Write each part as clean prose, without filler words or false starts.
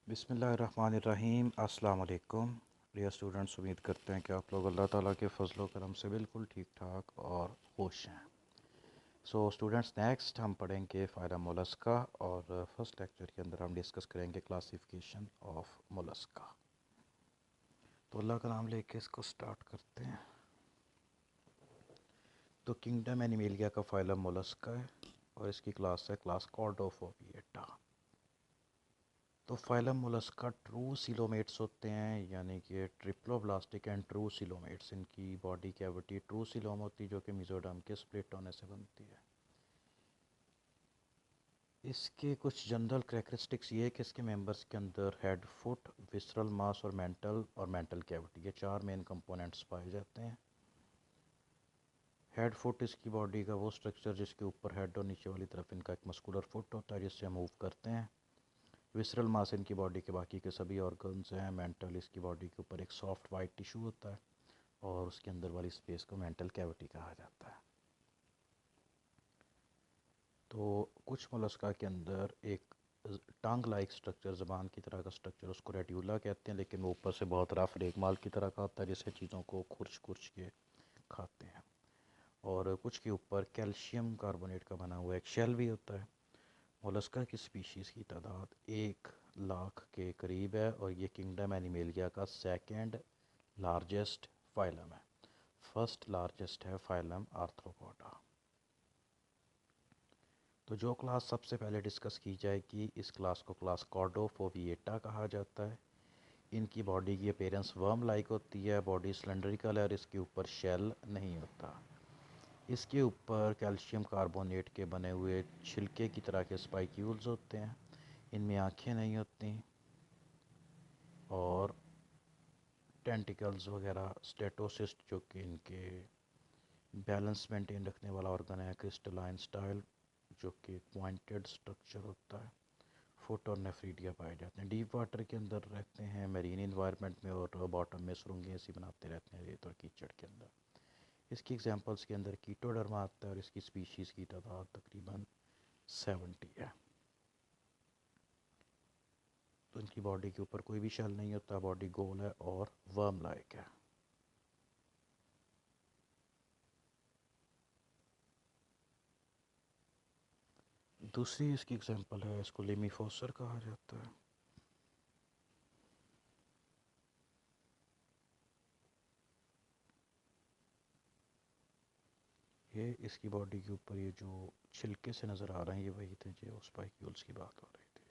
बिस्मिल्लाहिर्रहमानिर्रहीम। अस्सलाम वालेकुम डियर स्टूडेंट्स, उम्मीद करते हैं कि आप लोग अल्लाह ताला के फजल करम से बिल्कुल ठीक ठाक और खुश हैं। सो स्टूडेंट्स, नेक्स्ट हम पढ़ेंगे फ़ाइलम मोलस्का और फर्स्ट लेक्चर के अंदर हम डिस्कस करेंगे क्लासिफिकेशन ऑफ मोलस्का। तो अल्लाह का नाम लेके इसको स्टार्ट करते हैं। तो किंगडम एनिमेलिया का फ़ाइलम मोलस्का है और इसकी क्लास है क्लास कॉर्डोफोबिएटा। तो फाइलम मोलस्का ट्रू सिलोमेट्स होते हैं, यानी कि ट्रिप्लोब्लास्टिक एंड ट्रू सिलोमेट्स। इनकी बॉडी कैविटी ट्रू सिलोम होती है जो कि मेसोडर्म के स्प्लिट होने से बनती है। इसके कुछ जनरल कैरेक्टरिस्टिक्स ये है कि इसके मेंबर्स के अंदर हेड, फुट, विसरल मास और मेंटल कैविटी, ये चार मेन कंपोनेंट्स पाए जाते हैं। हेड फुट इसकी बॉडी का वो स्ट्रक्चर जिसके ऊपर हेड और नीचे वाली तरफ इनका एक मस्कुलर फुट होता है जिससे मूव करते हैं। विसरल मास इनकी बॉडी के बाकी के सभी ऑर्गन्स हैं। मेंटल इसकी बॉडी के ऊपर एक सॉफ्ट वाइट टिश्यू होता है और उसके अंदर वाली स्पेस को मेंटल कैविटी कहा जाता है। तो कुछ मोलस्का के अंदर एक टंग लाइक स्ट्रक्चर, ज़बान की तरह का स्ट्रक्चर, उसको रेड्यूला कहते हैं, लेकिन वो ऊपर से बहुत रफ रेगमाल की तरह का होता है जिससे चीज़ों को खुरच खुरच के खाते हैं। और कुछ के ऊपर कैल्शियम कार्बोनेट का बना हुआ एक शेल भी होता है। मोलस्का की स्पीशीज़ की तादाद 1 लाख के करीब है और ये किंगडम एनिमेलिया का सेकेंड लार्जेस्ट फाइलम है। फर्स्ट लार्जेस्ट है फाइलम आर्थ्रोपोडा। तो जो क्लास सबसे पहले डिस्कस की जाएगी, इस क्लास को क्लास कॉर्डोफोविएटा कहा जाता है। इनकी बॉडी की अपीयरेंस वर्म लाइक होती है, बॉडी सिलेंड्रिकल है और इसके ऊपर शेल नहीं होता। इसके ऊपर कैल्शियम कार्बोनेट के बने हुए छिलके की तरह के स्पाइक्यूल्स होते हैं। इनमें आँखें नहीं होती और टेंटिकल्स वगैरह, स्टेटोसिस्ट जो कि इनके बैलेंस मेंटेन रखने वाला ऑर्गन है, क्रिस्टलाइन स्टाइल जो कि पॉइंटेड स्ट्रक्चर होता है, फुट और नेफ्रीडिया पाए जाते हैं। डीप वाटर के अंदर रहते हैं, मेरीन इन्वायरमेंट में, और बॉटम में सुरंगें ऐसी बनाते रहते हैं रेत और कीचड़ के अंदर। इसकी एग्जांपल्स के अंदर कीटोडर्मा आता है और इसकी स्पीशीज़ की तादाद तकरीबन 70 है। तो इनकी बॉडी के ऊपर कोई भी शेल नहीं होता, बॉडी गोल है और वर्म लाइक है। दूसरी इसकी एग्जांपल है, इसको लेमीफोसर कहा जाता है। ये इसकी बॉडी के ऊपर ये जो छिलके से नज़र आ रहे हैं, ये वही थे जो स्पाइक्यूल्स की बात हो रही थी।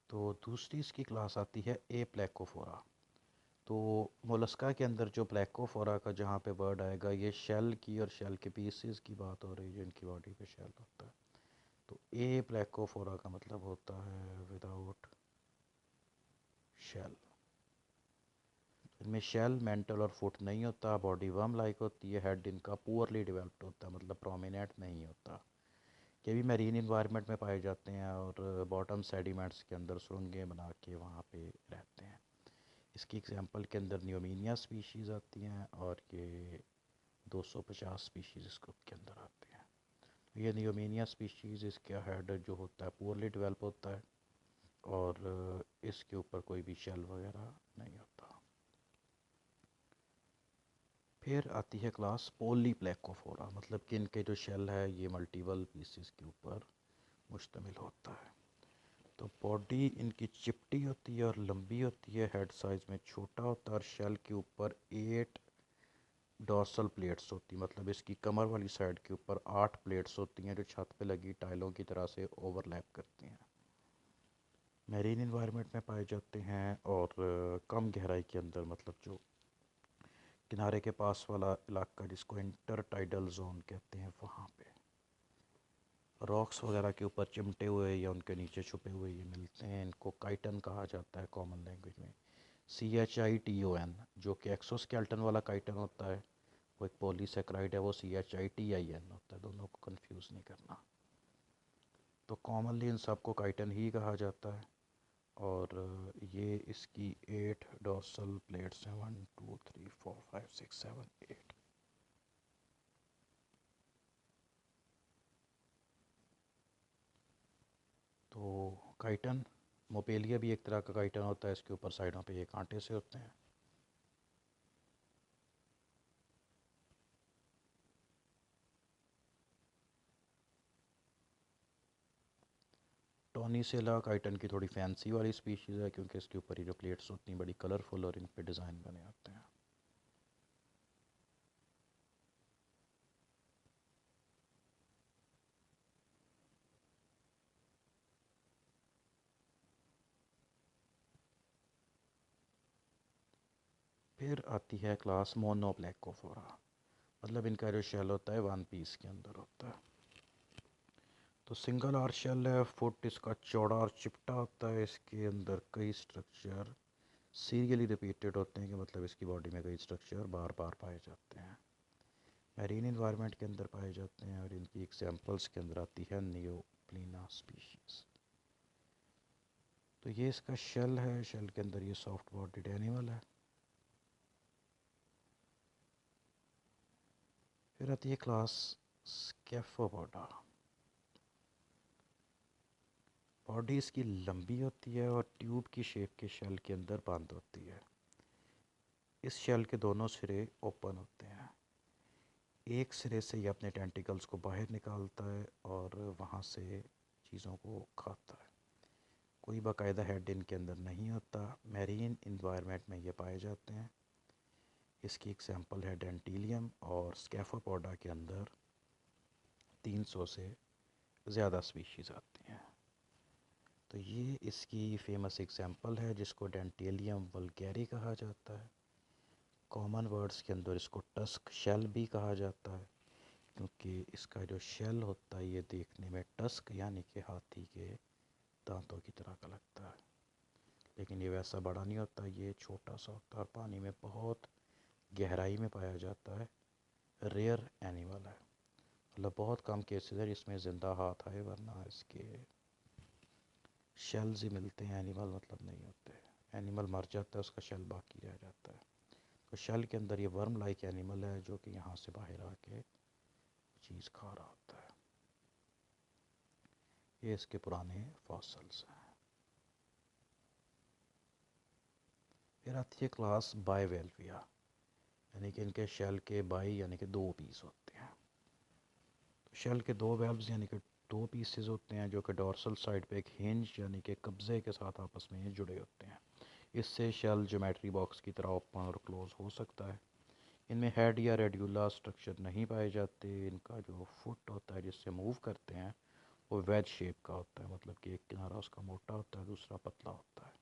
तो दूसरी इसकी क्लास आती है ए प्लेकोफोरा। तो मोलस्का के अंदर जो प्लेकोफोरा का जहाँ पे वर्ड आएगा, ये शेल की और शेल के पीसेस की बात हो रही है जिनकी बॉडी पे शेल होता है। तो ए प्लेकोफोरा का मतलब होता है विदाउट शेल। इनमें शेल, मेंटल और फुट नहीं होता, बॉडी वर्म लाइक होती है, हेड इनका पुअरली डेवलप्ड होता है, मतलब प्रोमिनेंट नहीं होता। ये भी मैरीन इन्वायरमेंट में पाए जाते हैं और बॉटम सेडिमेंट्स के अंदर सुरंगें बना के वहाँ पे रहते हैं। इसकी एग्जांपल के अंदर नियोमीनिया स्पीशीज़ आती हैं और ये 250 स्पीशीज़ इस ग्रुप के अंदर आते हैं। ये नियोमीनिया स्पीशीज़, इसका हेड जो होता है पुअरली डेवलप होता है और इसके ऊपर कोई भी शेल वगैरह नहीं होता। फिर आती है क्लास पॉलीप्लेकोफोरा, मतलब कि इनके जो शेल है ये मल्टीपल पीसेस के ऊपर मुश्तमिल होता है। तो बॉडी इनकी चिपटी होती है और लंबी होती है, हेड साइज़ में छोटा होता है और शेल के ऊपर 8 डॉर्सल प्लेट्स होती हैं, मतलब इसकी कमर वाली साइड के ऊपर 8 प्लेट्स होती हैं जो छत पे लगी टाइलों की तरह से ओवरलैप करती हैं। मैरीन इन्वायरमेंट में पाए जाते हैं और कम गहराई के अंदर, मतलब जो किनारे के पास वाला इलाका जिसको इंटर टाइडल जोन कहते हैं, वहाँ पे रॉक्स वगैरह के ऊपर चिमटे हुए या उनके नीचे छुपे हुए ये मिलते हैं। इनको काइटन कहा जाता है कॉमन लैंग्वेज में, CHITON, जो कि एक्सोस्केल्टन वाला काइटन होता है। वो एक पॉलीसेक्राइड है, वो CHITIN होता है, दोनों को कंफ्यूज नहीं करना। तो कॉमनली इन सबको काइटन ही कहा जाता है और ये इसकी 8 डॉर्सल प्लेट्स हैं, 1 2 3 4 5 6 7 8। तो काइटन, मोपेलिया भी एक तरह का काइटन होता है, इसके ऊपर साइडों पे ये कांटे से होते हैं। टोनीसेला काइटन की थोड़ी फैंसी वाली स्पीशीज़ है, क्योंकि इसके ऊपर ये जो प्लेट्स होती हैं बड़ी कलरफुल और इन पे डिज़ाइन बने होते हैं। फिर आती है क्लास मोनोप्लेकोफोरा, मतलब इनका जो शेल होता है वन पीस के अंदर होता है। तो सिंगल आर शेल है, फुट इसका चौड़ा और चिपटा होता है, इसके अंदर कई स्ट्रक्चर सीरियली रिपीटेड होते हैं, कि मतलब इसकी बॉडी में कई स्ट्रक्चर बार बार पाए जाते हैं, मैरीन इन्वायरमेंट के अंदर पाए जाते हैं, और इनकी एग्जांपल्स के अंदर आती है नियोप्लीना स्पीशीज़। तो ये इसका शेल है, शेल के अंदर ये सॉफ्ट बॉडीड एनिमल है। फिर आती है क्लास स्कैफोपोडा। बॉडी इसकी लंबी होती है और ट्यूब की शेप के शेल के अंदर बंद होती है। इस शेल के दोनों सिरे ओपन होते हैं, एक सिरे से ये अपने टेंटिकल्स को बाहर निकालता है और वहाँ से चीज़ों को खाता है। कोई बाकायदा हेड इनके अंदर नहीं होता, मैरीन इन्वायरमेंट में ये पाए जाते हैं। इसकी एग्जांपल है डेंटिलियम, और स्कैफोपोडा के अंदर 300 से ज़्यादा स्पीशीज़ आती हैं। तो ये इसकी फेमस एग्जांपल है, जिसको डेंटेलियम वल्गैरी कहा जाता है। कॉमन वर्ड्स के अंदर इसको टस्क शेल भी कहा जाता है, क्योंकि इसका जो शेल होता है ये देखने में टस्क यानी कि हाथी के दांतों की तरह का लगता है, लेकिन ये वैसा बड़ा नहीं होता, ये छोटा सा होता है और पानी में बहुत गहराई में पाया जाता है। रेयर एनिमल है, मतलब बहुत कम केसेस है जिसमें ज़िंदा हाथ आए, वरना इसके शेल्स ही मिलते हैं, एनिमल मतलब नहीं होते। एनिमल मर जाता है, उसका शेल बाकी रह जाता है। तो शेल के अंदर ये वर्म लाइक एनिमल है, जो कि यहाँ से बाहर आके चीज़ खा रहा होता है। ये इसके पुराने फॉसल्स हैं। फिर आती है क्लास बाइवेल्विया, यानी कि इनके शेल के बाई यानी कि दो पीस होते हैं। तो शेल के दो वेल्व्स यानी कि दो पीसेस होते हैं, जो कि डोर्सल साइड पे एक हिंज यानी कि कब्जे के साथ आपस में जुड़े होते हैं। इससे शेल ज्योमेट्री बॉक्स की तरह ओपन और क्लोज हो सकता है। इनमें हेड या रेड्यूलर स्ट्रक्चर नहीं पाए जाते। इनका जो फुट होता है जिससे मूव करते हैं वो वेज शेप का होता है, मतलब कि एक किनारा उसका मोटा होता है, दूसरा पतला होता है।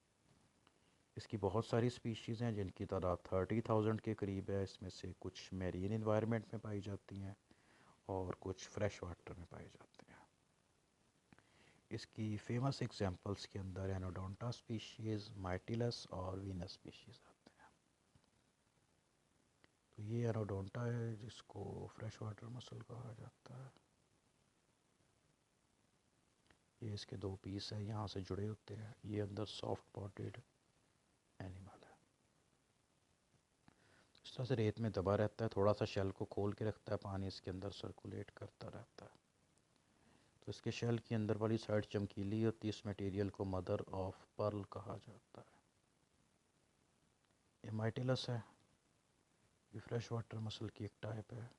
इसकी बहुत सारी स्पीशीज़ हैं, जिनकी तादाद 30,000 के करीब है। इसमें से कुछ मैरीन इन्वायरमेंट में पाई जाती हैं और कुछ फ्रेश वाटर में पाए जाते हैं। इसकी फेमस एग्जांपल्स के अंदर एनोडोंटा स्पीशीज़, माइटिलस और वीनस स्पीशीज़ आते हैं। तो ये एनोडोंटा है, जिसको फ्रेश वाटर मसल कहा जाता है। ये इसके दो पीस है, यहाँ से जुड़े होते हैं। ये अंदर सॉफ्ट बॉडीड एनिमल है। इस तरह से रेत में दबा रहता है, थोड़ा सा शेल को खोल के रखता है, पानी इसके अंदर सर्कुलेट करता रहता है। तो इसके शेल की अंदर वाली साइड चमकीली होती है, इस मटेरियल को मदर ऑफ पर्ल कहा जाता है। ये माइटिलस है, ये फ्रेश वाटर मसल की एक टाइप है।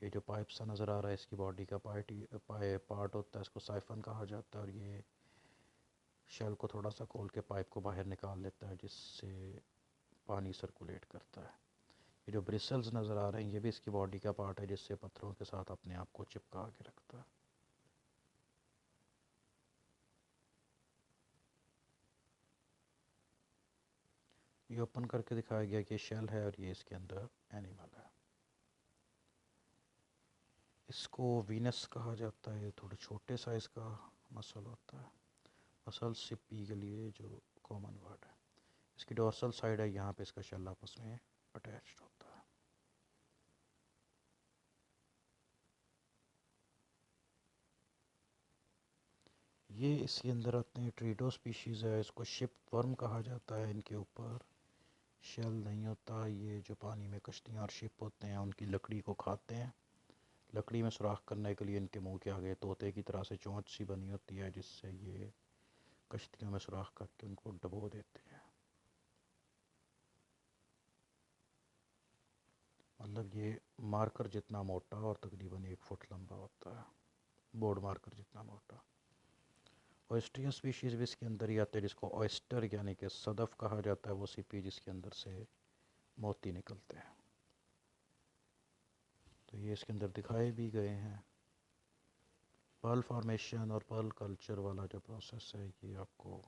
ये जो पाइप सा नज़र आ रहा है इसकी बॉडी का पार्ट होता है, इसको साइफन कहा जाता है, और ये शेल को थोड़ा सा खोल के पाइप को बाहर निकाल लेता है, जिससे पानी सर्कुलेट करता है। ये जो ब्रिसल्स नज़र आ रहे हैं ये भी इसकी बॉडी का पार्ट है, जिससे पत्थरों के साथ अपने आप को चिपका के रखता है। ये ओपन करके दिखाया गया कि शेल है और ये इसके अंदर एनिमल है। इसको वीनस कहा जाता है, थोड़े छोटे साइज़ का मसल होता है। मसल सिपी के लिए जो कॉमन वर्ड है। इसकी डोर्सल साइड है, यहाँ पे इसका शेल आपस में अटैच्ड होता है। ये इसके अंदर आते हैं ट्रीडो स्पीशीज़ है, इसको शिप वर्म कहा जाता है। इनके ऊपर शेल नहीं होता, ये जो पानी में कश्तियाँ और शिप होते हैं उनकी लकड़ी को खाते हैं लकड़ी में सुराख करने के लिए इनके मुंह के आगे तोते की तरह से चोंच सी बनी होती है, जिससे ये कश्तियों में सुराख करके उनको डुबो देते हैं। मतलब ये मार्कर जितना मोटा और तकरीबन 1 फुट लंबा होता है, बोर्ड मार्कर जितना मोटा। ऑयस्ट्रियन स्पीशीज़ भी इसके अंदर ही आते हैं, जिसको ऑयस्टर यानी कि सदफ कहा जाता है, वो सीपी जिसके अंदर से मोती निकलते हैं। तो ये इसके अंदर दिखाए भी गए हैं। पर्ल फॉर्मेशन और पर्ल कल्चर वाला जो प्रोसेस है ये आपको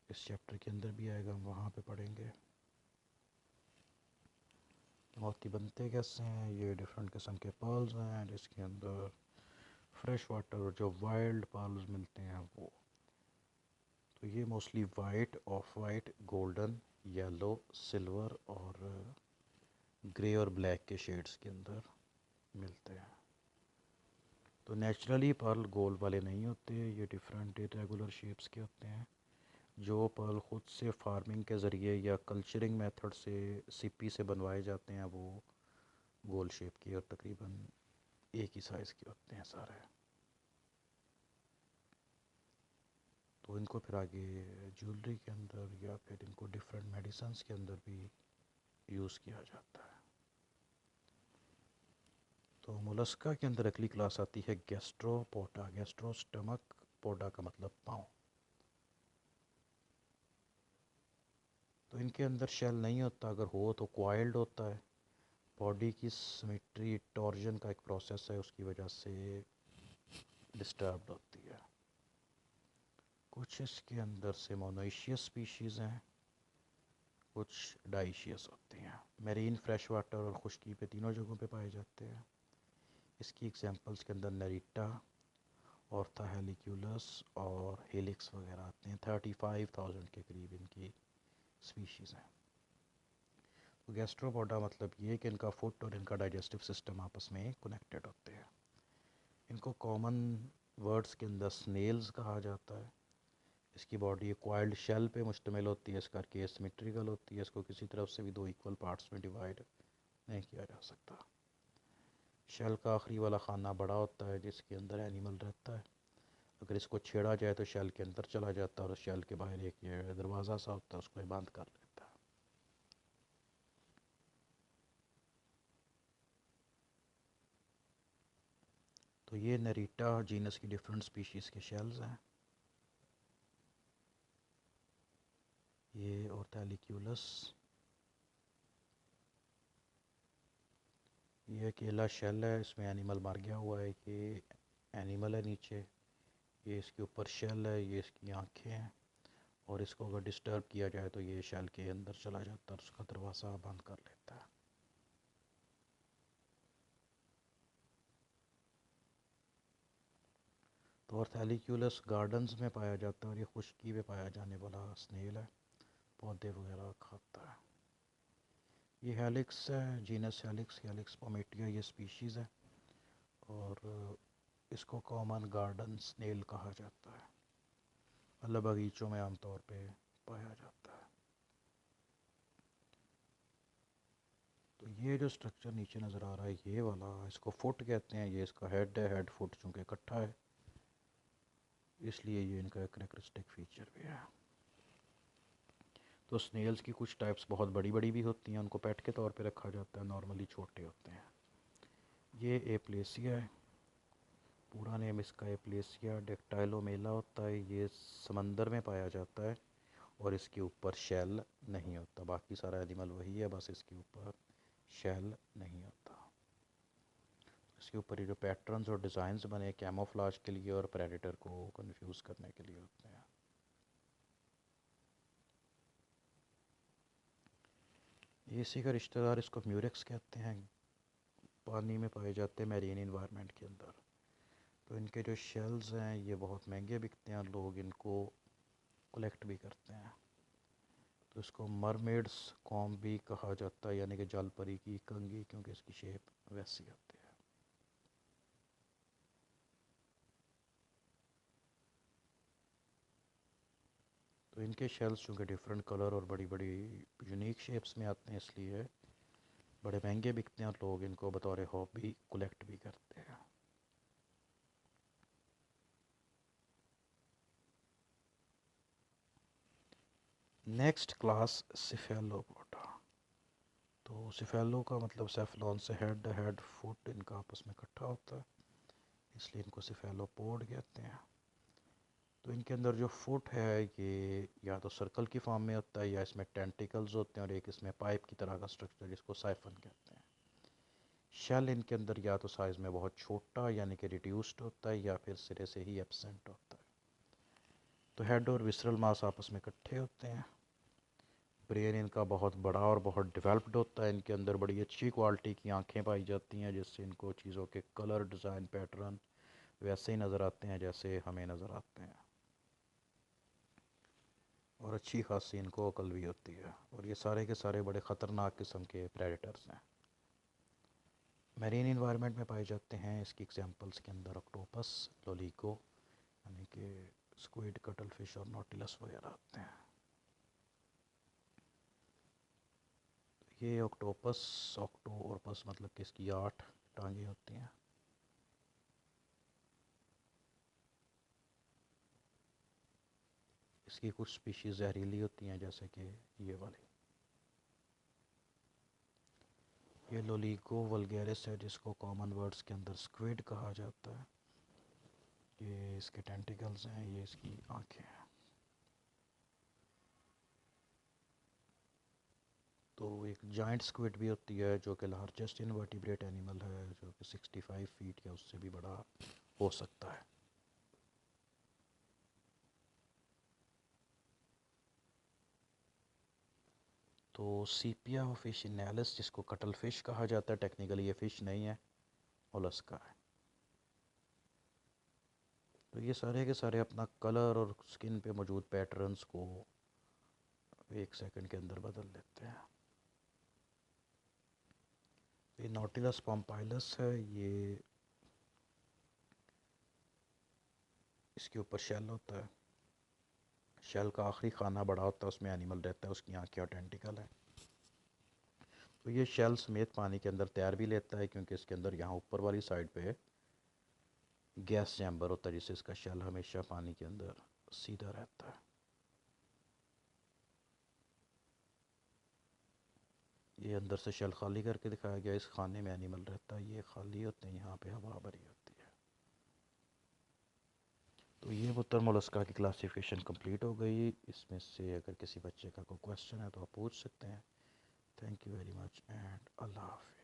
इस चैप्टर के अंदर भी आएगा, हम वहाँ पे पढ़ेंगे मोती बनते कैसे हैं। ये डिफरेंट किस्म के पर्ल्स हैं, जिसके अंदर फ्रेश वाटर और जो वाइल्ड पर्ल्स मिलते हैं वो। तो ये mostly white, of white, golden, yellow, silver और ग्रे और ब्लैक के शेड्स के अंदर मिलते हैं। तो नेचुरली पर्ल गोल वाले नहीं होते, ये डिफरेंट इरेगुलर शेप्स के होते हैं। जो पर्ल ख़ुद से फार्मिंग के ज़रिए या कल्चरिंग मेथड से सीपी से बनवाए जाते हैं वो गोल शेप के और तकरीबन एक ही साइज़ के होते हैं सारे। तो इनको फिर आगे ज्वेलरी के अंदर या फिर इनको डिफरेंट मेडिसिन्स के अंदर भी यूज़ किया जाता है। तो मोलस्का के अंदर अगली क्लास आती है गैस्ट्रोपोडा। गैस्ट्रो स्टमक, पोडा का मतलब पाँव। तो इनके अंदर शेल नहीं होता, अगर हो तो क्वाइल्ड होता है। बॉडी की सिमेट्री टॉर्जन का एक प्रोसेस है, उसकी वजह से डिस्टर्ब होती है। कुछ इसके अंदर से मोनोइशियस स्पीशीज़ हैं, कुछ डाइशियस होते हैं। मेरीन, फ्रेश वाटर और खुश्की पे तीनों जगहों पे पाए जाते हैं। इसकी एग्जांपल्स के अंदर नरीटा, ऑर्था हेलिक्यूलस और हेलिक्स वगैरह आते हैं। 35,000 के करीब इनकी स्पीशीज़ हैं। तो गैस्ट्रोपोडा मतलब ये कि इनका फुट और इनका डाइजेस्टिव सिस्टम आपस में कनेक्टेड होते हैं। इनको कॉमन वर्ड्स के अंदर स्नेल्स कहा जाता है। इसकी बॉडी एक कॉइल्ड शेल पे मुश्तमिल होती है, इस करके सिमेट्रिकल होती है। इसको किसी तरफ से भी दो इक्वल पार्ट्स में डिवाइड नहीं किया जा सकता। शेल का आखिरी वाला खाना बड़ा होता है, जिसके अंदर एनिमल रहता है। अगर इसको छेड़ा जाए तो शेल के अंदर चला जाता है और शेल के बाहर एक ये दरवाज़ा सा होता है, उसको ये बंद कर लेता है। तो ये नरीटा जीनस की डिफरेंट स्पीशीज़ के शेल्स हैं। ये ऑर्थेलिक्यूलस, ये अकेला शेल है, इसमें एनिमल मर गया हुआ है। ये एनिमल है नीचे, ये इसके ऊपर शेल है, ये इसकी आँखें हैं। और इसको अगर डिस्टर्ब किया जाए तो ये शेल के अंदर चला जाता है और उसका दरवाज़ा बंद कर लेता है। तो ऑर्थेलिक्यूलस गार्डन्स में पाया जाता है और ये खुश्की में पाया जाने वाला स्नेल है, पौधे वगैरह खाता है। ये हेलिक्स है, जीनस हेलिक्स, हेलिक्स पोमेटिया ये स्पीशीज़ है। और इसको कॉमन गार्डन स्नेल कहा जाता है, मतलब बगीचों में आमतौर पे पाया जाता है। तो ये जो स्ट्रक्चर नीचे नज़र आ रहा है ये वाला, इसको फुट कहते हैं। ये इसका हेड है, हेड फुट चूँकि इकट्ठा है इसलिए ये इनका करेक्टरिस्टिक फीचर भी है। तो स्नेल्स की कुछ टाइप्स बहुत बड़ी बड़ी भी होती हैं, उनको पेट के तौर पे रखा जाता है। नॉर्मली छोटे होते हैं। ये एप्लेसिया है, पूरा नेम इसका एप्लेसिया डेक्टाइलोमेला होता है। ये समंदर में पाया जाता है और इसके ऊपर शेल नहीं होता। बाकी सारा एनिमल वही है, बस इसके ऊपर शेल नहीं होता। इसके ऊपर ये जो पैटर्न्स और डिज़ाइंस बने कैमोफ्लाज के लिए और प्रेडेटर को कंफ्यूज करने के लिए होते हैं। ये इसी का रिश्तेदार, इसको म्यूरेक्स कहते हैं, पानी में पाए जाते हैं मैरीन इन्वायरमेंट के अंदर। तो इनके जो शेल्स हैं ये बहुत महंगे बिकते हैं, लोग इनको कलेक्ट भी करते हैं। तो इसको मरमेड्स कॉम भी कहा जाता है, यानी कि जल परी की कंघी, क्योंकि इसकी शेप वैसी होती है। तो इनके शेल्स चूँकि डिफरेंट कलर और बड़ी बड़ी यूनिक शेप्स में आते हैं, इसलिए बड़े महंगे बिकते हैं और लोग इनको बतौर हॉबी कलेक्ट भी करते हैं। Next class Cephalopoda. तो सिफेलो का मतलब सेफलॉन से हेड फुट इनका आपस में इकट्ठा होता है, इसलिए इनको सिफेलोपोड कहते हैं। तो इनके अंदर जो फुट है ये या तो सर्कल की फॉर्म में होता है या इसमें टेंटिकल्स होते हैं और एक इसमें पाइप की तरह का स्ट्रक्चर जिसको साइफन कहते हैं। शेल इनके अंदर या तो साइज़ में बहुत छोटा यानी कि रिड्यूस्ड होता है या फिर सिरे से ही एब्सेंट होता है। तो हेड और विसरल मास आपस में इकट्ठे होते हैं। ब्रेन इनका बहुत बड़ा और बहुत डेवलप्ड होता है, इनके अंदर बड़ी अच्छी क्वालिटी की आंखें पाई जाती हैं जिससे इनको चीज़ों के कलर डिज़ाइन पैटर्न वैसे ही नज़र आते हैं जैसे हमें नज़र आते हैं, और अच्छी खासी इनको अकल भी होती है। और ये सारे के सारे बड़े ख़तरनाक किस्म के प्रेडेटर्स हैं, मैरीन इन्वायरमेंट में पाए जाते हैं। इसकी एग्जांपल्स के अंदर ऑक्टोपस, लोलिको यानी कि स्क्विड, कटल फिश और नोटिलस वगैरह आते हैं। ये ऑक्टोपस, ऑक्टोपस मतलब कि इसकी 8 टांगें होती हैं। इसकी कुछ स्पीशीज़ जहरीली होती हैं जैसे कि ये वाली। ये लोलिको वल्गेरिस है जिसको कॉमन वर्ड्स के अंदर स्क्विड कहा जाता है। ये इसके टेंटिकल्स हैं, ये इसकी आंखें हैं। तो एक जाइंट स्क्विड भी होती है जो कि लार्जेस्ट इनवर्टिब्रेट एनिमल है, जो कि 65 फीट या उससे भी बड़ा हो सकता है। तो सीपिया ऑफिशिनैलिस जिसको कटल फिश कहा जाता है, टेक्निकली ये फ़िश नहीं है, मोलस्का है। तो ये सारे के सारे अपना कलर और स्किन पे मौजूद पैटर्न्स को 1 सेकंड के अंदर बदल लेते हैं। ये नोटिलस पोम्पाइलस है, ये इसके ऊपर शेल होता है। शेल का आखिरी खाना बड़ा होता है, उसमें एनिमल रहता है, उसकी आंखें और टेंटिकल है। तो ये शेल समेत पानी के अंदर तैर भी लेता है क्योंकि इसके अंदर यहाँ ऊपर वाली साइड पे गैस चैम्बर होता है जिससे इसका शेल हमेशा पानी के अंदर सीधा रहता है। ये अंदर से शेल खाली करके दिखाया गया, इस खाने में एनिमल रहता है, ये खाली होते हैं, यहाँ पे हवा भरी होती है। तो ये बुतर मोलस्का की क्लासिफिकेशन कंप्लीट हो गई। इसमें से अगर किसी बच्चे का कोई क्वेश्चन है तो आप पूछ सकते हैं। Thank you very much and अल्लाह हाफिज़।